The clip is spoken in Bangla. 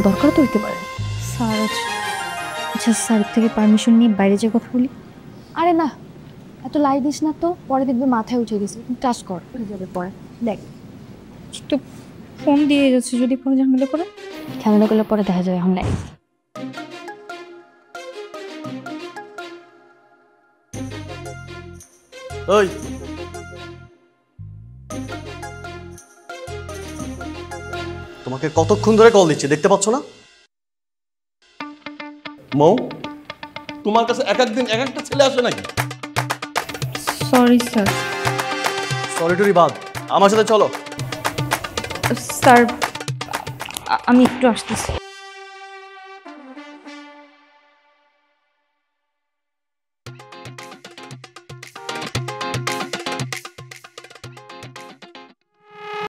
দরকার তো হইতে পারে। স্যার আচ্ছা স্যার থেকে পারমিশন নিয়ে বাইরে যে কথা বলি। আরে না এত লাই দিস না তো, পরে দেখবে মাথায় উঠে গেছে। টাচ কর যাবে পরে দেখ তো ফোন দিয়ে যাচ্ছে, যদি পরে ঝামেলা করে ঝামেলা করলে পরে দেখা যাবে। এখন নাই ওই তোমাকে কতক্ষণ ধরে কল দিচ্ছি, দেখতে পাচ্ছ না? মৌ, তোমার কাছে এক একদিন এক একটা ছেলে আসে নাকি? Sorry sir. সরি টরি বাদ, আমার সাথে চলো। স্যার আমি একটু আসতেছি।